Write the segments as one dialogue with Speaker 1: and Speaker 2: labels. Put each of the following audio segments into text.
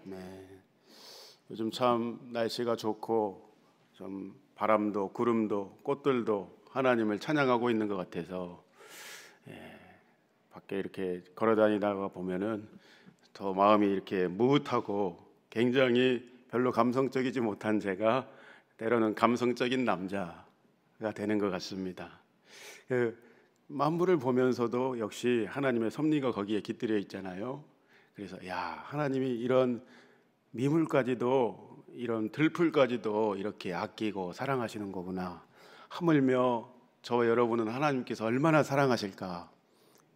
Speaker 1: 네. 요즘 참 날씨가 좋고 좀 바람도 구름도 꽃들도 하나님을 찬양하고 있는 것 같아서 밖에 이렇게 걸어 다니다가 보면은 더 마음이 이렇게 무릇하고 굉장히 별로 감성적이지 못한 제가 때로는 감성적인 남자가 되는 것 같습니다. 그 만물을 보면서도 역시 하나님의 섭리가 거기에 깃들여 있잖아요. 그래서 야, 하나님이 이런 미물까지도 이런 들풀까지도 이렇게 아끼고 사랑하시는 거구나. 하물며 저와 여러분은 하나님께서 얼마나 사랑하실까,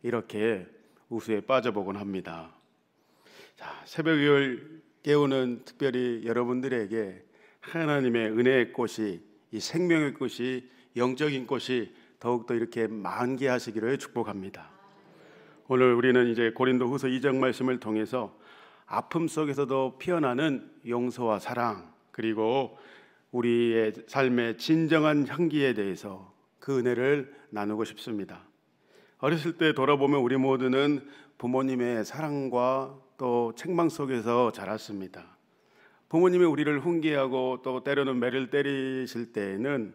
Speaker 1: 이렇게 우수에 빠져보곤 합니다. 자, 새벽을 깨우는 특별히 여러분들에게 하나님의 은혜의 꽃이, 이 생명의 꽃이, 영적인 꽃이 더욱더 이렇게 만개하시기를 축복합니다. 오늘 우리는 이제 고린도후서 2장 말씀을 통해서 아픔 속에서도 피어나는 용서와 사랑, 그리고 우리의 삶의 진정한 향기에 대해서 그 은혜를 나누고 싶습니다. 어렸을 때 돌아보면 우리 모두는 부모님의 사랑과 또 책망 속에서 자랐습니다. 부모님이 우리를 훈계하고 또 때로는 매를 때리실 때에는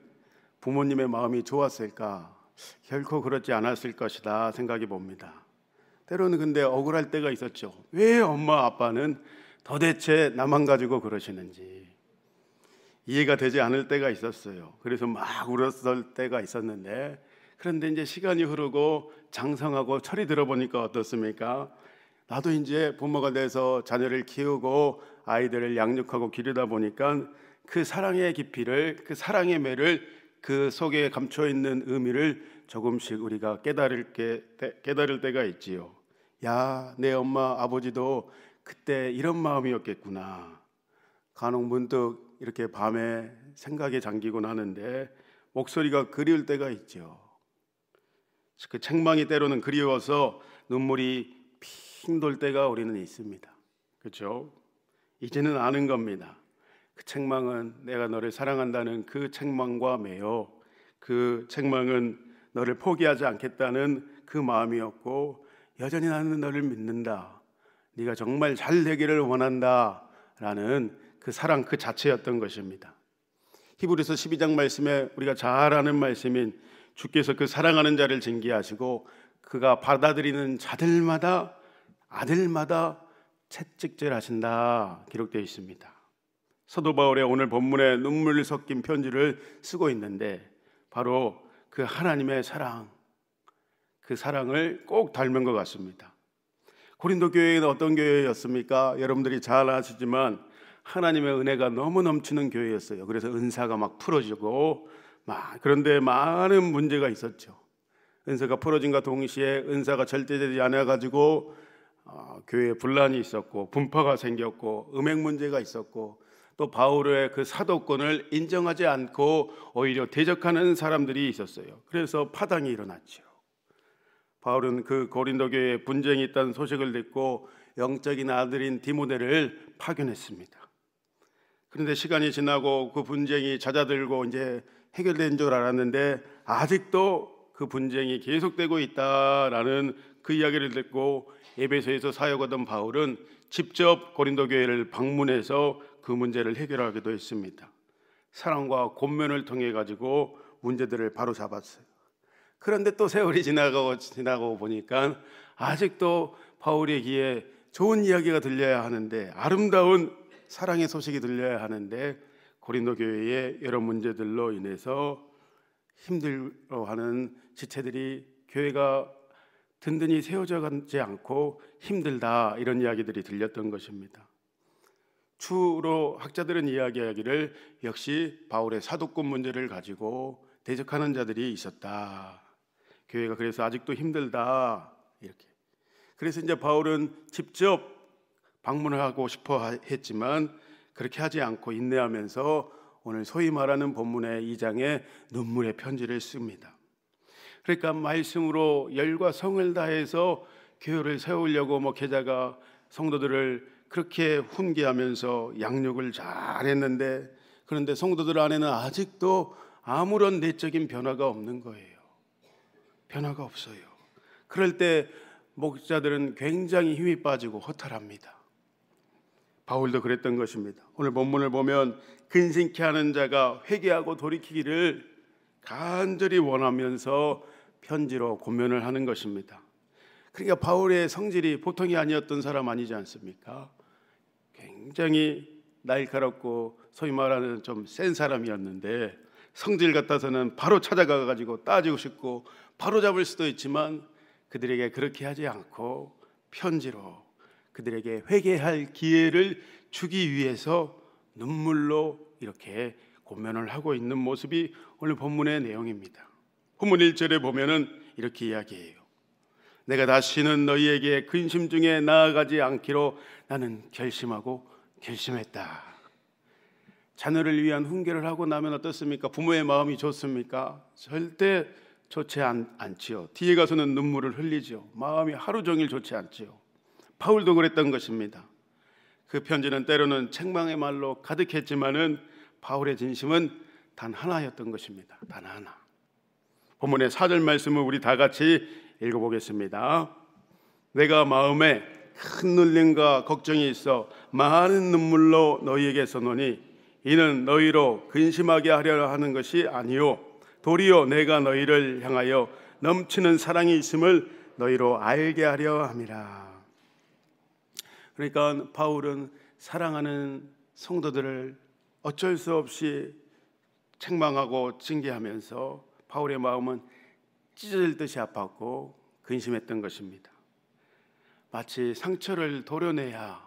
Speaker 1: 부모님의 마음이 좋았을까? 결코 그렇지 않았을 것이다 생각해 봅니다. 때로는 근데 억울할 때가 있었죠. 왜 엄마 아빠는 도대체 나만 가지고 그러시는지 이해가 되지 않을 때가 있었어요. 그래서 막 울었을 때가 있었는데, 그런데 이제 시간이 흐르고 장성하고 철이 들어보니까 어떻습니까? 나도 이제 부모가 돼서 자녀를 키우고 아이들을 양육하고 기르다 보니까 그 사랑의 깊이를, 그 사랑의 매를, 그 속에 감춰 있는 의미를 조금씩 우리가 깨달을 때가 있지요. 야, 내 엄마 아버지도 그때 이런 마음이었겠구나. 간혹 문득 이렇게 밤에 생각에 잠기곤 하는데 목소리가 그리울 때가 있죠. 그 책망이 때로는 그리워서 눈물이 핑 돌 때가 우리는 있습니다. 그렇죠? 이제는 아는 겁니다. 그 책망은 내가 너를 사랑한다는 그 책망과 매여, 그 책망은 너를 포기하지 않겠다는 그 마음이었고, 여전히 나는 너를 믿는다, 네가 정말 잘 되기를 원한다 라는 그 사랑 그 자체였던 것입니다. 히브리서 12장 말씀에 우리가 잘 아는 말씀인 주께서 그 사랑하는 자를 징계하시고 그가 받아들이는 자들마다 아들마다 채찍질하신다 기록되어 있습니다. 사도 바울의 오늘 본문에 눈물 섞인 편지를 쓰고 있는데 바로 그 하나님의 사랑, 그 사랑을 꼭 닮은 것 같습니다. 고린도 교회는 어떤 교회였습니까? 여러분들이 잘 아시지만 하나님의 은혜가 너무 넘치는 교회였어요. 그래서 은사가 막 풀어지고 그런데 많은 문제가 있었죠. 은사가 풀어진과 동시에 은사가 절대되지 않아가지고 교회에 분란이 있었고 분파가 생겼고 음행 문제가 있었고, 또 바울의 그 사도권을 인정하지 않고 오히려 대적하는 사람들이 있었어요. 그래서 파당이 일어났죠. 바울은 그 고린도 교회에 분쟁이 있다는 소식을 듣고 영적인 아들인 디모데를 파견했습니다. 그런데 시간이 지나고 그 분쟁이 잦아들고 이제 해결된 줄 알았는데 아직도 그 분쟁이 계속되고 있다라는 그 이야기를 듣고 에베소에서 사역하던 바울은 직접 고린도 교회를 방문해서 그 문제를 해결하기도 했습니다. 사랑과 권면을 통해 가지고 문제들을 바로 잡았어요. 그런데 또 세월이 지나고 보니까 아직도 바울의 귀에 좋은 이야기가 들려야 하는데, 아름다운 사랑의 소식이 들려야 하는데 고린도 교회의 여러 문제들로 인해서 힘들어하는 지체들이 교회가 든든히 세워져 가지 않고 힘들다, 이런 이야기들이 들렸던 것입니다. 주로 학자들은 이야기하기를 역시 바울의 사도권 문제를 가지고 대적하는 자들이 있었다. 교회가 그래서 아직도 힘들다, 이렇게. 그래서 이제 바울은 직접 방문을 하고 싶어 했지만 그렇게 하지 않고 인내하면서 오늘 소위 말하는 본문의 2장에 눈물의 편지를 씁니다. 그러니까 말씀으로 열과 성을 다해서 교회를 세우려고 계자가 성도들을 그렇게 훈계하면서 양육을 잘 했는데, 그런데 성도들 안에는 아직도 아무런 내적인 변화가 없는 거예요. 변화가 없어요. 그럴 때 목자들은 굉장히 힘이 빠지고 허탈합니다. 바울도 그랬던 것입니다. 오늘 본문을 보면 근심케 하는 자가 회개하고 돌이키기를 간절히 원하면서 편지로 권면을 하는 것입니다. 그러니까 바울의 성질이 보통이 아니었던 사람 아니지 않습니까? 굉장히 날카롭고 소위 말하는 좀 센 사람이었는데, 성질 같아서는 바로 찾아가 가지고 따지고 싶고 바로 잡을 수도 있지만 그들에게 그렇게 하지 않고 편지로 그들에게 회개할 기회를 주기 위해서 눈물로 이렇게 권면을 하고 있는 모습이 오늘 본문의 내용입니다. 본문 1절에 보면은 이렇게 이야기해요. 내가 다시는 너희에게 근심 중에 나아가지 않기로 나는 결심하고 결심했다. 자녀를 위한 훈계를 하고 나면 어떻습니까? 부모의 마음이 좋습니까? 절대 좋지 않지요. 뒤에 가서는 눈물을 흘리죠. 마음이 하루 종일 좋지 않지요. 바울도 그랬던 것입니다. 그 편지는 때로는 책망의 말로 가득했지만은 바울의 진심은 단 하나였던 것입니다. 단 하나. 본문의 4절 말씀을 우리 다 같이 읽어보겠습니다. 내가 마음에 큰 눌림과 걱정이 있어 많은 눈물로 너희에게 써노니 이는 너희로 근심하게 하려 하는 것이 아니요 도리어 내가 너희를 향하여 넘치는 사랑이 있음을 너희로 알게 하려 함이라. 그러니까 바울은 사랑하는 성도들을 어쩔 수 없이 책망하고 징계하면서 바울의 마음은 찢어질 듯이 아팠고 근심했던 것입니다. 마치 상처를 도려내야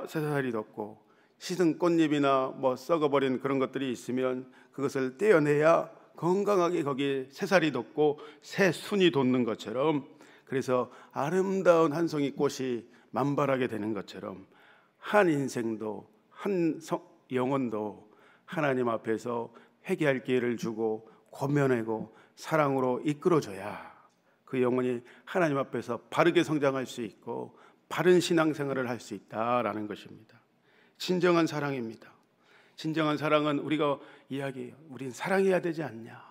Speaker 1: 새살이 돋고 시든 꽃잎이나 썩어버린 그런 것들이 있으면 그것을 떼어내야 건강하게 거기에 새살이 돋고 새 순이 돋는 것처럼, 그래서 아름다운 한 송이 꽃이 만발하게 되는 것처럼 한 인생도 한 영혼도 하나님 앞에서 회개할 기회를 주고 권면하고 사랑으로 이끌어줘야 그 영혼이 하나님 앞에서 바르게 성장할 수 있고 바른 신앙생활을 할 수 있다라는 것입니다. 진정한 사랑입니다. 진정한 사랑은 우리가 이야기해요. 우린 사랑해야 되지 않냐.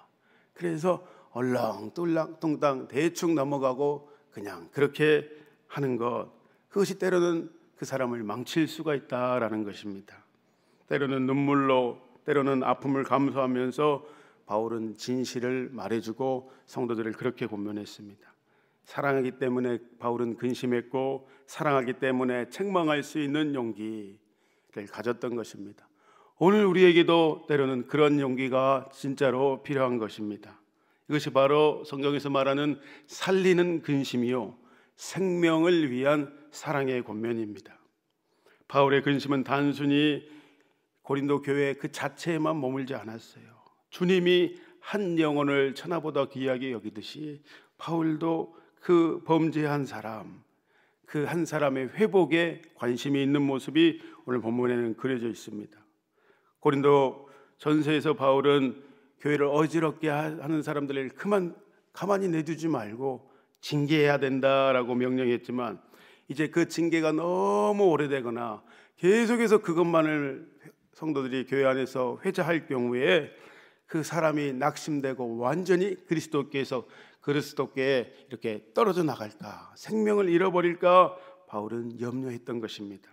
Speaker 1: 그래서 얼렁뚱땅 대충 넘어가고 그냥 그렇게 하는 것, 그것이 때로는 그 사람을 망칠 수가 있다라는 것입니다. 때로는 눈물로, 때로는 아픔을 감수하면서 바울은 진실을 말해주고 성도들을 그렇게 권면했습니다. 사랑하기 때문에 바울은 근심했고 사랑하기 때문에 책망할 수 있는 용기를 가졌던 것입니다. 오늘 우리에게도 때로는 그런 용기가 진짜로 필요한 것입니다. 이것이 바로 성경에서 말하는 살리는 근심이요 생명을 위한 사랑의 권면입니다. 바울의 근심은 단순히 고린도 교회 그 자체에만 머물지 않았어요. 주님이 한 영혼을 천하보다 귀하게 여기듯이 바울도 그 범죄한 사람, 그 한 사람의 회복에 관심이 있는 모습이 오늘 본문에는 그려져 있습니다. 고린도 전서에서 바울은 교회를 어지럽게 하는 사람들을 가만히 내두지 말고 징계해야 된다라고 명령했지만, 이제 그 징계가 너무 오래되거나 계속해서 그것만을 성도들이 교회 안에서 회자할 경우에 그 사람이 낙심되고 완전히 그리스도께 이렇게 떨어져 나갈까, 생명을 잃어버릴까 바울은 염려했던 것입니다.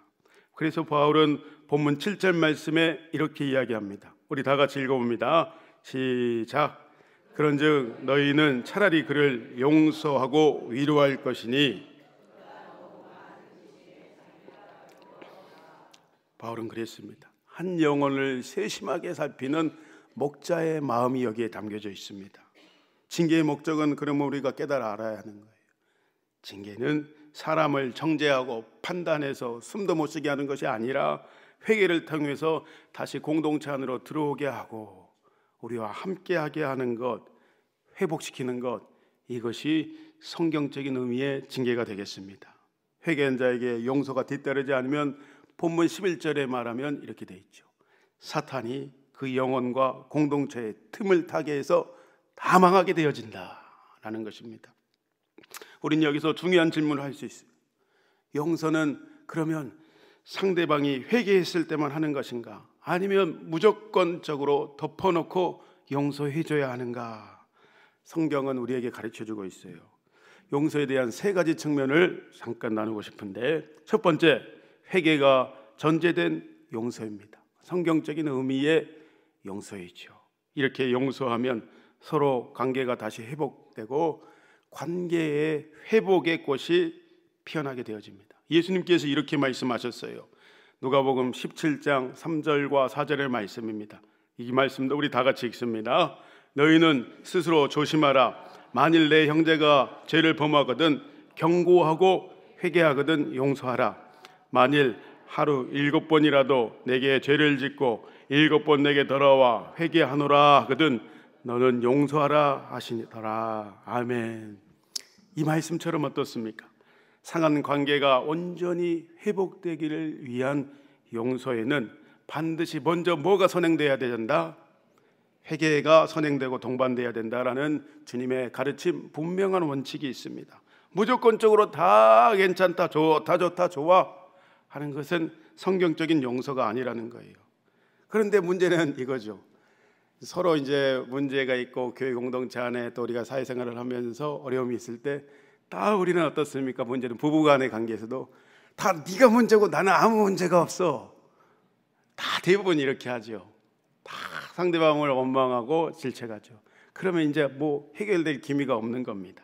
Speaker 1: 그래서 바울은 본문 7절 말씀에 이렇게 이야기합니다. 우리 다 같이 읽어봅니다. 시작. 그런즉 너희는 차라리 그를 용서하고 위로할 것이니. 바울은 그랬습니다. 한 영혼을 세심하게 살피는 목자의 마음이 여기에 담겨져 있습니다. 징계의 목적은 그러면 우리가 깨달아 알아야 하는 거예요. 징계는 사람을 정죄하고 판단해서 숨도 못 쉬게 하는 것이 아니라 회개를 통해서 다시 공동체 안으로 들어오게 하고 우리와 함께하게 하는 것, 회복시키는 것, 이것이 성경적인 의미의 징계가 되겠습니다. 회개한 자에게 용서가 뒤따르지 않으면 본문 11절에 말하면 이렇게 돼 있죠. 사탄이 그 영혼과 공동체의 틈을 타게 해서 다 망하게 되어진다라는 것입니다. 우린 여기서 중요한 질문을 할 수 있어요. 용서는 그러면 상대방이 회개했을 때만 하는 것인가? 아니면 무조건적으로 덮어놓고 용서해줘야 하는가? 성경은 우리에게 가르쳐주고 있어요. 용서에 대한 세 가지 측면을 잠깐 나누고 싶은데, 첫 번째, 회개가 전제된 용서입니다. 성경적인 의미의 용서이죠. 이렇게 용서하면 서로 관계가 다시 회복되고 관계의 회복의 꽃이 피어나게 되어집니다. 예수님께서 이렇게 말씀하셨어요. 누가복음 17장 3절과 4절의 말씀입니다. 이 말씀도 우리 다 같이 읽습니다. 너희는 스스로 조심하라. 만일 내 형제가 죄를 범하거든 경고하고 회개하거든 용서하라. 만일 하루 7번이라도 내게 죄를 짓고 7번 내게 돌아와 회개하노라 하거든 너는 용서하라 하시더라. 아멘. 이 말씀처럼 어떻습니까? 상한 관계가 온전히 회복되기를 위한 용서에는 반드시 먼저 뭐가 선행돼야 된다? 회개가 선행되고 동반돼야 된다라는 주님의 가르침, 분명한 원칙이 있습니다. 무조건적으로 다 괜찮다, 좋다, 좋아 하는 것은 성경적인 용서가 아니라는 거예요. 그런데 문제는 이거죠. 서로 이제 문제가 있고 교회 공동체 안에 또 우리가 사회생활을 하면서 어려움이 있을 때 다 우리는 어떻습니까? 문제는 부부간의 관계에서도 다 네가 문제고 나는 아무 문제가 없어. 다 대부분 이렇게 하죠. 다 상대방을 원망하고 질책하죠. 그러면 이제 뭐 해결될 기미가 없는 겁니다.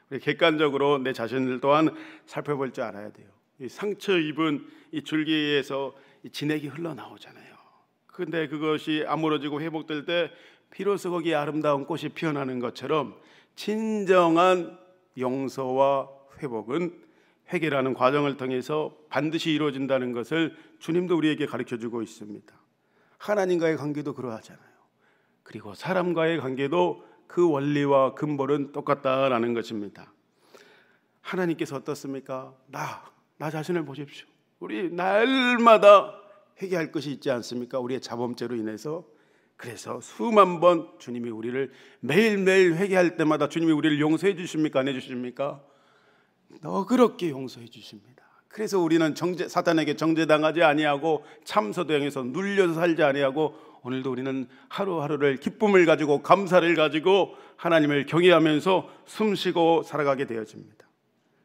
Speaker 1: 우리 객관적으로 내 자신을 또한 살펴볼 줄 알아야 돼요. 이 상처 입은 이 줄기에서 이 진액이 흘러나오잖아요. 근데 그것이 아물어지고 회복될 때 비로소 거기에 아름다운 꽃이 피어나는 것처럼 진정한 용서와 회복은 회개라는 과정을 통해서 반드시 이루어진다는 것을 주님도 우리에게 가르쳐주고 있습니다. 하나님과의 관계도 그러하잖아요. 그리고 사람과의 관계도 그 원리와 근본은 똑같다라는 것입니다. 하나님께서 어떻습니까? 나 자신을 보십시오. 우리 날마다 회개할 것이 있지 않습니까? 우리의 자범죄로 인해서. 그래서 수만 번 주님이 우리를 매일매일 회개할 때마다 주님이 우리를 용서해 주십니까? 안 해주십니까? 너그럽게 용서해 주십니다. 그래서 우리는 사탄에게 정죄당하지 아니하고 참소도 행해서 눌려서 살지 아니하고 오늘도 우리는 하루하루를 기쁨을 가지고 감사를 가지고 하나님을 경외하면서 숨쉬고 살아가게 되어집니다.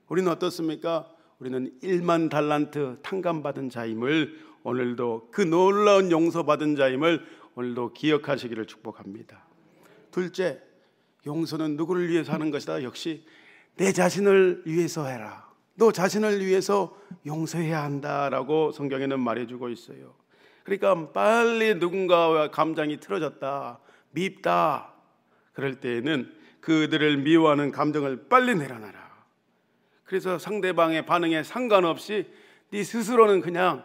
Speaker 1: 우리는 어떻습니까? 우리는 1만 달란트 탕감받은 자임을 오늘도 그 놀라운 용서받은 자임을 오늘도 기억하시기를 축복합니다. 둘째, 용서는 누구를 위해서 하는 것이다? 역시 내 자신을 위해서 해라. 너 자신을 위해서 용서해야 한다라고 성경에는 말해주고 있어요. 그러니까 빨리 누군가와 감정이 틀어졌다, 밉다, 그럴 때에는 그들을 미워하는 감정을 빨리 내려놔라. 그래서 상대방의 반응에 상관없이 네 스스로는 그냥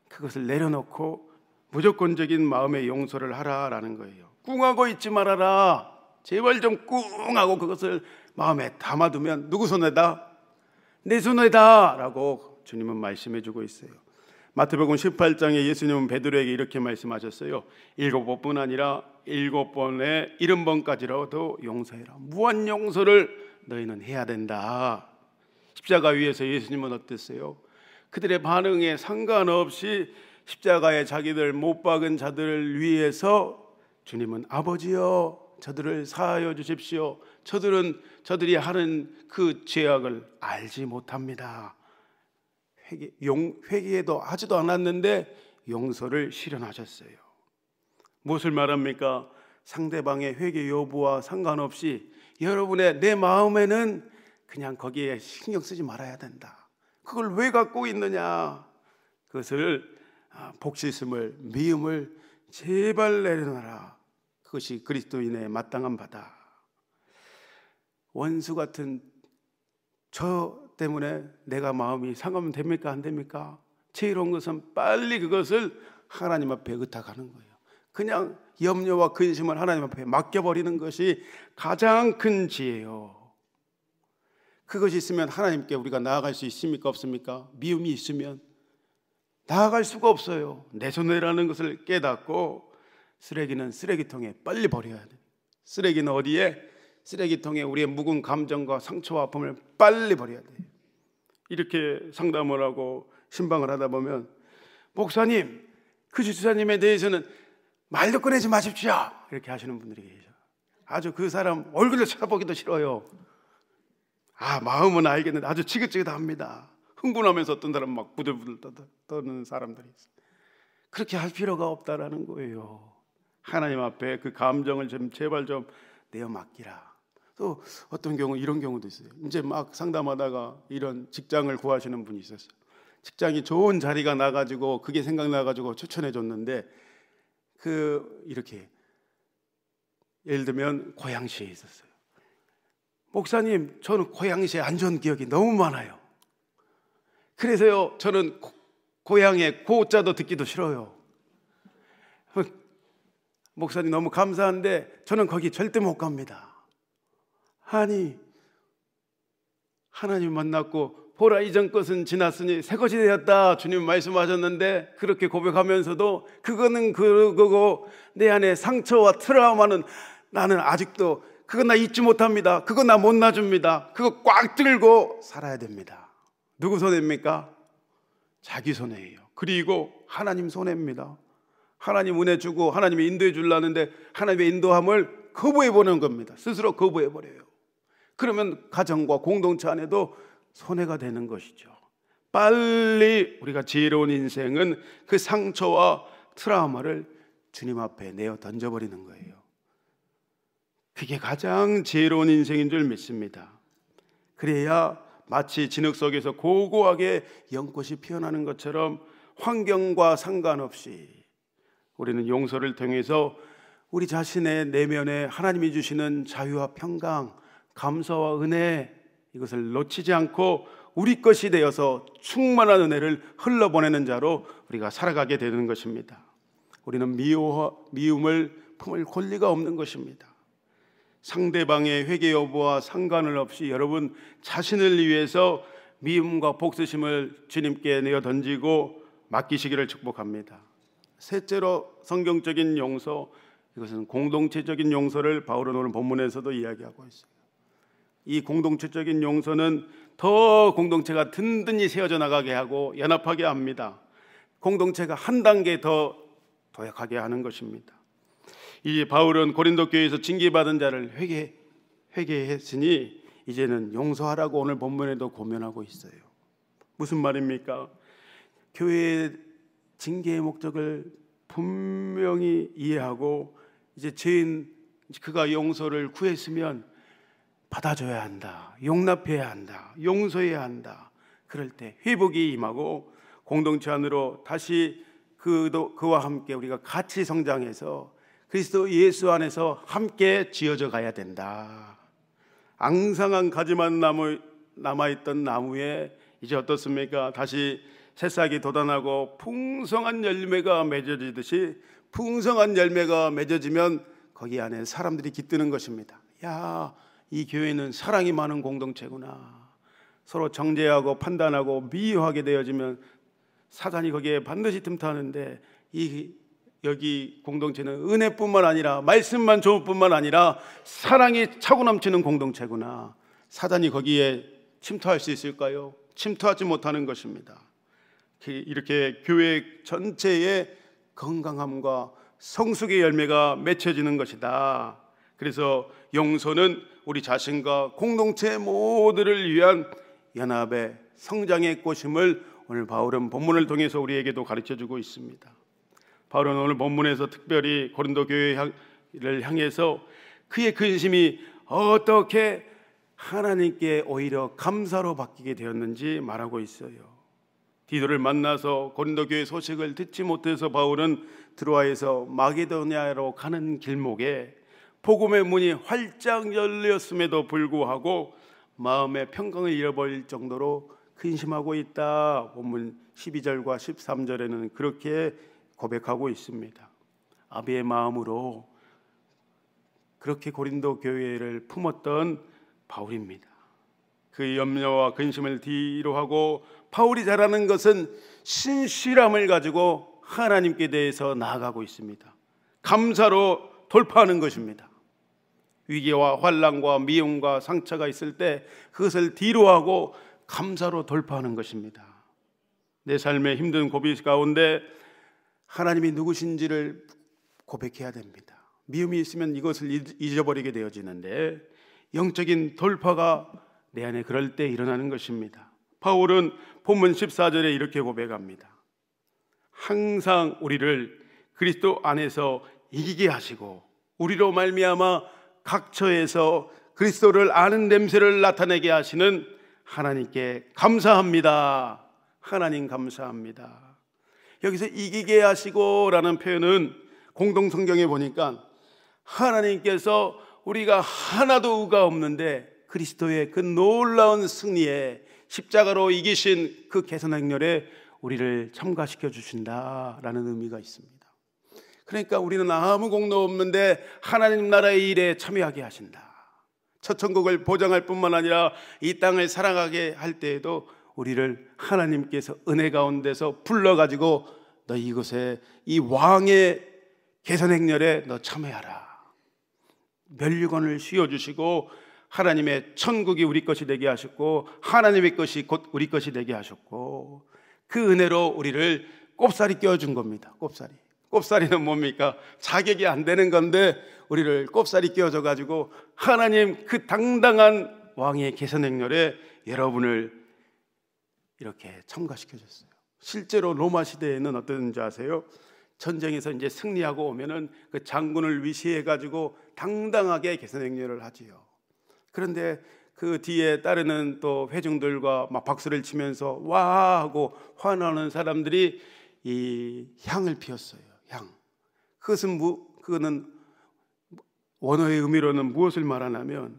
Speaker 1: 그것을 내려놓고 무조건적인 마음의 용서를 하라라는 거예요. 꿍하고 있지 말아라. 제발 좀 꿍하고 그것을 마음에 담아두면 누구 손에다? 내 손에다 라고 주님은 말씀해 주고 있어요. 마태복음 18장에 예수님은 베드로에게 이렇게 말씀하셨어요. 7번뿐 아니라 7번에 70번까지라도 용서해라. 무한 용서를 너희는 해야 된다. 십자가 위에서 예수님은 어땠어요? 그들의 반응에 상관없이 십자가에 자기들 못 박은 자들을 위해서 주님은 아버지여 저들을 사하여 주십시오. 저들이 하는 그 죄악을 알지 못합니다. 회개도 하지도 않았는데 용서를 실현하셨어요. 무엇을 말합니까? 상대방의 회개 여부와 상관없이 여러분의 내 마음에는 그냥 거기에 신경 쓰지 말아야 된다. 그걸 왜 갖고 있느냐? 그것을 복수심을, 미움을 제발 내려놔라. 그것이 그리스도인의 마땅한 바다. 원수 같은 저 때문에 내가 마음이 상하면 됩니까? 안 됩니까? 제일 온 것은 빨리 그것을 하나님 앞에 의탁하는 거예요. 그냥 염려와 근심을 하나님 앞에 맡겨버리는 것이 가장 큰 지혜예요. 그것이 있으면 하나님께 우리가 나아갈 수 있습니까? 없습니까? 미움이 있으면 나아갈 수가 없어요. 내 손해라는 것을 깨닫고 쓰레기는 쓰레기통에 빨리 버려야 돼요. 쓰레기는 어디에? 쓰레기통에 우리의 묵은 감정과 상처와 아픔을 빨리 버려야 돼요. 이렇게 상담을 하고 신방을 하다 보면 목사님, 그 주사님에 대해서는 말도 꺼내지 마십시오 이렇게 하시는 분들이 계셔. 아주 그 사람 얼굴을 쳐다보기도 싫어요. 마음은 알겠는데 아주 지긋지긋합니다. 흥분하면서 어떤 사람은 막 부들부들 떠는 사람들이 있어요. 그렇게 할 필요가 없다라는 거예요. 하나님 앞에 그 감정을 좀 제발 좀 내어 맡기라. 또 어떤 경우 이런 경우도 있어요. 이제 막 상담하다가 이런 직장을 구하시는 분이 있었어요. 직장이 좋은 자리가 나가지고 그게 생각나가지고 추천해 줬는데 이렇게 예를 들면 고양시에 있었어요. 목사님, 저는 고양시에 안 좋은 기억이 너무 많아요. 그래서요, 저는 고향의 고자도 듣기도 싫어요. 목사님 너무 감사한데 저는 거기 절대 못 갑니다. 아니, 하나님 만났고 보라 이전 것은 지났으니 새 것이 되었다 주님 말씀하셨는데, 그렇게 고백하면서도 그거는 그거고 내 안에 상처와 트라우마는 나는 아직도 그건 나 잊지 못합니다. 그건 나 못 놔줍니다. 그거 꽉 들고 살아야 됩니다. 누구 손해입니까? 자기 손해예요. 그리고 하나님 손해입니다. 하나님 은혜 주고 하나님이 인도해 주려는데 하나님의 인도함을 거부해 보는 겁니다. 스스로 거부해 버려요. 그러면 가정과 공동체 안에도 손해가 되는 것이죠. 빨리 우리가 지혜로운 인생은 그 상처와 트라우마를 주님 앞에 내어 던져버리는 거예요. 그게 가장 지혜로운 인생인 줄 믿습니다. 그래야 마치 진흙 속에서 고고하게 연꽃이 피어나는 것처럼 환경과 상관없이 우리는 용서를 통해서 우리 자신의 내면에 하나님이 주시는 자유와 평강, 감사와 은혜, 이것을 놓치지 않고 우리 것이 되어서 충만한 은혜를 흘러보내는 자로 우리가 살아가게 되는 것입니다. 우리는 미움을 품을 권리가 없는 것입니다. 상대방의 회개 여부와 상관을 없이 여러분 자신을 위해서 미움과 복수심을 주님께 내어 던지고 맡기시기를 축복합니다. 셋째로 성경적인 용서, 이것은 공동체적인 용서를 바울은 오늘 본문에서도 이야기하고 있어요. 이 공동체적인 용서는 더 공동체가 든든히 세워져 나가게 하고 연합하게 합니다. 공동체가 한 단계 더 도약하게 하는 것입니다. 이 바울은 고린도 교회에서 징계받은 자를 회개했으니 이제는 용서하라고 오늘 본문에도 고면하고 있어요. 무슨 말입니까? 교회의 징계의 목적을 분명히 이해하고 이제 죄인 그가 용서를 구했으면 받아줘야 한다, 용납해야 한다, 용서해야 한다. 그럴 때 회복이 임하고 공동체 안으로 다시 그와 함께 우리가 같이 성장해서 그리스도 예수 안에서 함께 지어져 가야 된다. 앙상한 가지만 남아있던 나무에 이제 어떻습니까? 다시 새싹이 돋아나고 풍성한 열매가 맺어지듯이 풍성한 열매가 맺어지면 거기 안에 사람들이 깃드는 것입니다. 야, 이 교회는 사랑이 많은 공동체구나. 서로 정죄하고 판단하고 미워하게 되어지면 사단이 거기에 반드시 틈타는데 여기 공동체는 은혜뿐만 아니라 말씀만 좋을 뿐만 아니라 사랑이 차고 넘치는 공동체구나. 사단이 거기에 침투할 수 있을까요? 침투하지 못하는 것입니다. 이렇게 교회 전체의 건강함과 성숙의 열매가 맺혀지는 것이다. 그래서 용서는 우리 자신과 공동체 모두를 위한 연합의 성장의 꽃임을 오늘 바울은 본문을 통해서 우리에게도 가르쳐주고 있습니다. 바울은 오늘 본문에서 특별히 고린도 교회를 향해서 그의 근심이 어떻게 하나님께 오히려 감사로 바뀌게 되었는지 말하고 있어요. 디도를 만나서 고린도 교회 소식을 듣지 못해서 바울은 드로아에서 마게도냐로 가는 길목에 복음의 문이 활짝 열렸음에도 불구하고 마음의 평강을 잃어버릴 정도로 근심하고 있다. 본문 12절과 13절에는 그렇게 고백하고 있습니다. 아비의 마음으로 그렇게 고린도 교회를 품었던 바울입니다. 그 염려와 근심을 뒤로하고 바울이 잘하는 것은 신실함을 가지고 하나님께 대해서 나아가고 있습니다. 감사로 돌파하는 것입니다. 위기와 환난과 미움과 상처가 있을 때 그것을 뒤로하고 감사로 돌파하는 것입니다. 내 삶의 힘든 고비 가운데 하나님이 누구신지를 고백해야 됩니다. 미움이 있으면 이것을 잊어버리게 되어지는데 영적인 돌파가 내 안에 그럴 때 일어나는 것입니다. 바울은 본문 14절에 이렇게 고백합니다. 항상 우리를 그리스도 안에서 이기게 하시고 우리로 말미암아 각 처에서 그리스도를 아는 냄새를 나타내게 하시는 하나님께 감사합니다. 하나님 감사합니다. 여기서 이기게 하시고 라는 표현은 공동성경에 보니까 하나님께서 우리가 하나도 의가 없는데 그리스도의 그 놀라운 승리에 십자가로 이기신 그 개선 행렬에 우리를 참가시켜 주신다라는 의미가 있습니다. 그러니까 우리는 아무 공로 없는데 하나님 나라의 일에 참여하게 하신다. 첫 천국을 보장할 뿐만 아니라 이 땅을 살아가게 할 때에도 우리를 하나님께서 은혜 가운데서 불러가지고 너 이곳에 이 왕의 개선 행렬에 너 참여하라. 면류관을 씌워주시고 하나님의 천국이 우리 것이 되게 하셨고 하나님의 것이 곧 우리 것이 되게 하셨고 그 은혜로 우리를 꼽살이 껴준 겁니다. 꼽살이는 뭡니까? 자격이 안 되는 건데 우리를 꼽살이 끼워져 가지고 하나님 그 당당한 왕의 개선 행렬에 여러분을 이렇게 참가시켜 줬어요. 실제로 로마 시대에는 어떤지 아세요? 전쟁에서 이제 승리하고 오면은 그 장군을 위시해 가지고 당당하게 개선 행렬을 하지요. 그런데 그 뒤에 따르는 또 회중들과 막 박수를 치면서 와 하고 환호하는 사람들이 이 향을 피웠어요. 향. 그거는 원어의 의미로는 무엇을 말하냐면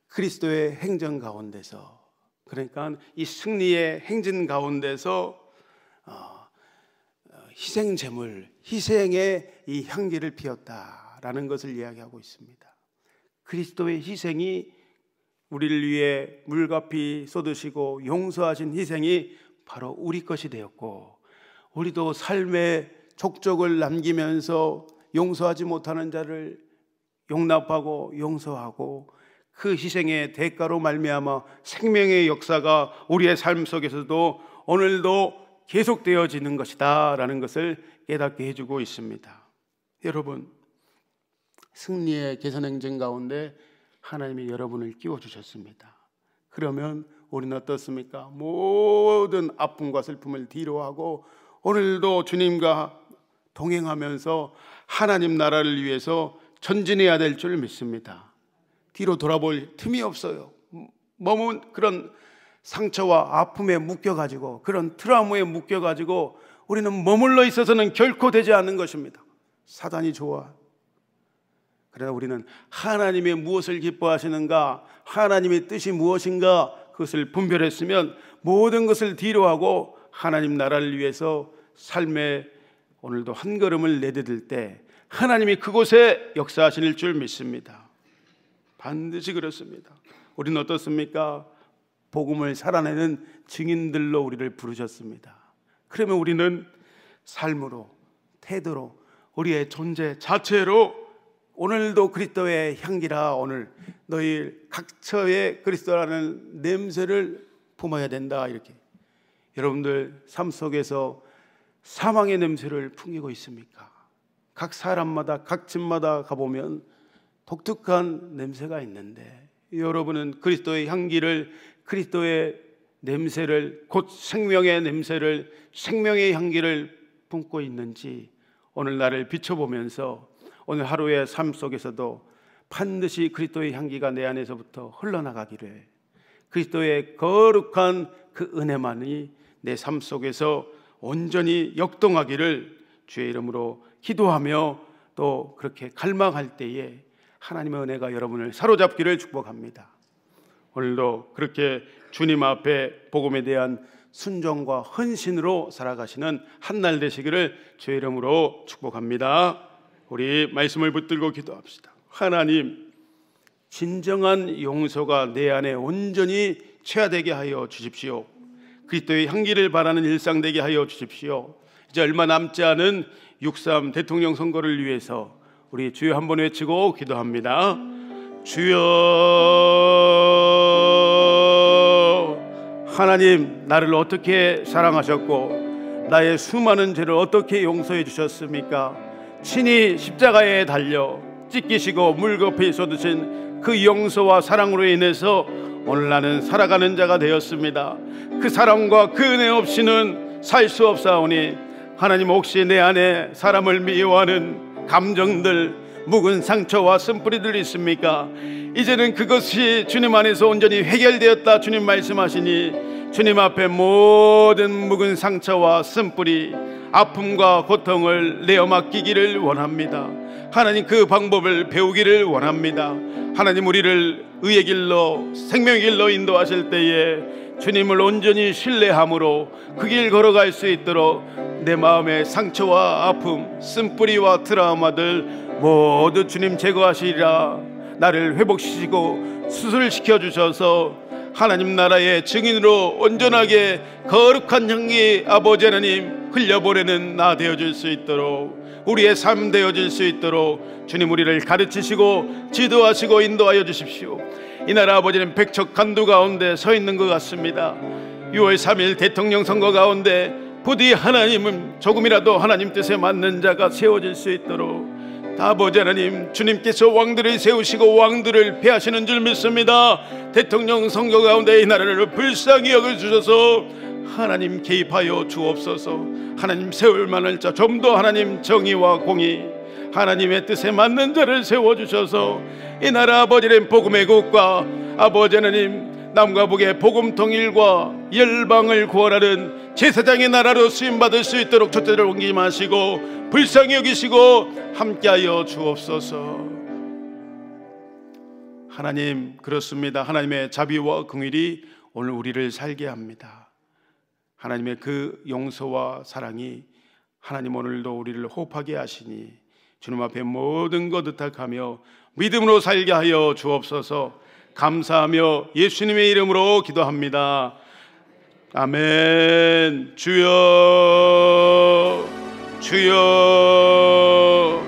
Speaker 1: 그리스도의 행정 가운데서, 그러니까 이 승리의 행진 가운데서 희생 제물, 희생의 이 향기를 피웠다라는 것을 이야기하고 있습니다. 그리스도의 희생이 우리를 위해 물값이 쏟으시고 용서하신 희생이 바로 우리 것이 되었고, 우리도 삶의 족적을 남기면서 용서하지 못하는 자를 용납하고 용서하고 그 희생의 대가로 말미암아 생명의 역사가 우리의 삶 속에서도 오늘도 계속되어지는 것이다 라는 것을 깨닫게 해주고 있습니다. 여러분, 승리의 개선 행진 가운데 하나님이 여러분을 끼워주셨습니다. 그러면 우리는 어떻습니까? 모든 아픔과 슬픔을 뒤로하고 오늘도 주님과 동행하면서 하나님 나라를 위해서 전진해야 될 줄 믿습니다. 뒤로 돌아볼 틈이 없어요. 머문 그런 상처와 아픔에 묶여가지고, 그런 트라우마에 묶여가지고 우리는 머물러 있어서는 결코 되지 않는 것입니다. 사단이 좋아. 그러나 우리는 하나님의 무엇을 기뻐하시는가, 하나님의 뜻이 무엇인가, 그것을 분별했으면 모든 것을 뒤로하고 하나님 나라를 위해서 삶의 오늘도 한 걸음을 내디딜 때 하나님이 그곳에 역사하실 줄 믿습니다. 반드시 그렇습니다. 우리는 어떻습니까? 복음을 살아내는 증인들로 우리를 부르셨습니다. 그러면 우리는 삶으로, 태도로, 우리의 존재 자체로 오늘도 그리스도의 향기라, 오늘 너희 각처에 그리스도라는 냄새를 품어야 된다. 이렇게 여러분들 삶 속에서 사망의 냄새를 풍기고 있습니까? 각 사람마다 각 집마다 가보면 독특한 냄새가 있는데 여러분은 그리스도의 향기를, 그리스도의 냄새를, 곧 생명의 냄새를, 생명의 향기를 품고 있는지 오늘 나를 비춰보면서 오늘 하루의 삶 속에서도 반드시 그리스도의 향기가 내 안에서부터 흘러나가기를, 그리스도의 거룩한 그 은혜만이 내 삶 속에서 온전히 역동하기를 주의 이름으로 기도하며 또 그렇게 갈망할 때에 하나님의 은혜가 여러분을 사로잡기를 축복합니다. 오늘도 그렇게 주님 앞에 복음에 대한 순종과 헌신으로 살아가시는 한날 되시기를 주의 이름으로 축복합니다. 우리 말씀을 붙들고 기도합시다. 하나님, 진정한 용서가 내 안에 온전히 체화되게 하여 주십시오. 그리스도의 향기를 바라는 일상 되게 하여 주십시오. 이제 얼마 남지 않은 6.3 대통령 선거를 위해서 우리 주여 한번 외치고 기도합니다. 주여, 하나님, 나를 어떻게 사랑하셨고 나의 수많은 죄를 어떻게 용서해 주셨습니까? 친히 십자가에 달려 찢기시고 물겁이 쏟으신 그 용서와 사랑으로 인해서 오늘 나는 살아가는 자가 되었습니다. 그 사랑과 그 은혜 없이는 살 수 없사오니 하나님, 혹시 내 안에 사람을 미워하는 감정들, 묵은 상처와 쓴뿌리들 있습니까? 이제는 그것이 주님 안에서 온전히 해결되었다 주님 말씀하시니 주님 앞에 모든 묵은 상처와 쓴뿌리, 아픔과 고통을 내어 맡기기를 원합니다. 하나님, 그 방법을 배우기를 원합니다. 하나님, 우리를 의의 길로 생명의 길로 인도하실 때에 주님을 온전히 신뢰함으로 그 길 걸어갈 수 있도록 내 마음의 상처와 아픔, 쓴뿌리와 트라우마들 모두 주님 제거하시리라. 나를 회복시키고 수술시켜 주셔서 하나님 나라의 증인으로 온전하게 거룩한 향기 아버지 하나님 흘려보내는 나 되어줄 수 있도록, 우리의 삶 되어질 수 있도록 주님 우리를 가르치시고 지도하시고 인도하여 주십시오. 이 나라 아버지는 백척 간두 가운데 서 있는 것 같습니다. 6월 3일 대통령 선거 가운데 부디 하나님은 조금이라도 하나님 뜻에 맞는 자가 세워질 수 있도록 아버지 하나님, 주님께서 왕들을 세우시고 왕들을 폐하시는 줄 믿습니다. 대통령 선거 가운데 이 나라를 불쌍히 여겨주셔서 하나님 개입하여 주옵소서. 하나님, 세울 만한 자, 좀 더 하나님 정의와 공의, 하나님의 뜻에 맞는 자를 세워주셔서 이 나라 아버지는 복음의 국가, 아버지 하나님 남과 북의 복음 통일과 열방을 구원하는 제사장의 나라로 쓰임받을 수 있도록 촛대를 옮기지 마시고 불쌍히 여기시고 함께하여 주옵소서. 하나님, 그렇습니다. 하나님의 자비와 긍휼이 오늘 우리를 살게 합니다. 하나님의 그 용서와 사랑이 하나님 오늘도 우리를 호흡하게 하시니 주님 앞에 모든 것 의탁하며 믿음으로 살게 하여 주옵소서. 감사하며 예수님의 이름으로 기도합니다. 아멘. 주여, 주여,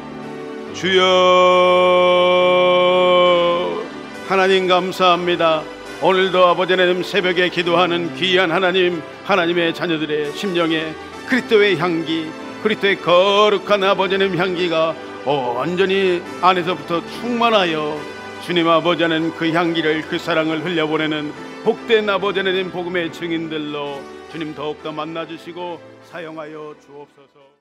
Speaker 1: 주여. 하나님 감사합니다. 오늘도 아버지 하나님 새벽에 기도하는 귀한 하나님, 하나님의 자녀들의 심령에 그리스도의 향기, 그리스도의 거룩한 아버지 하나님 향기가 온전히 안에서부터 충만하여 주님 아버지 하나님 그 향기를, 그 사랑을 흘려보내는 복된 아버지 하나님 복음의 증인들로 주님 더욱더 만나주시고 사용하여 주옵소서.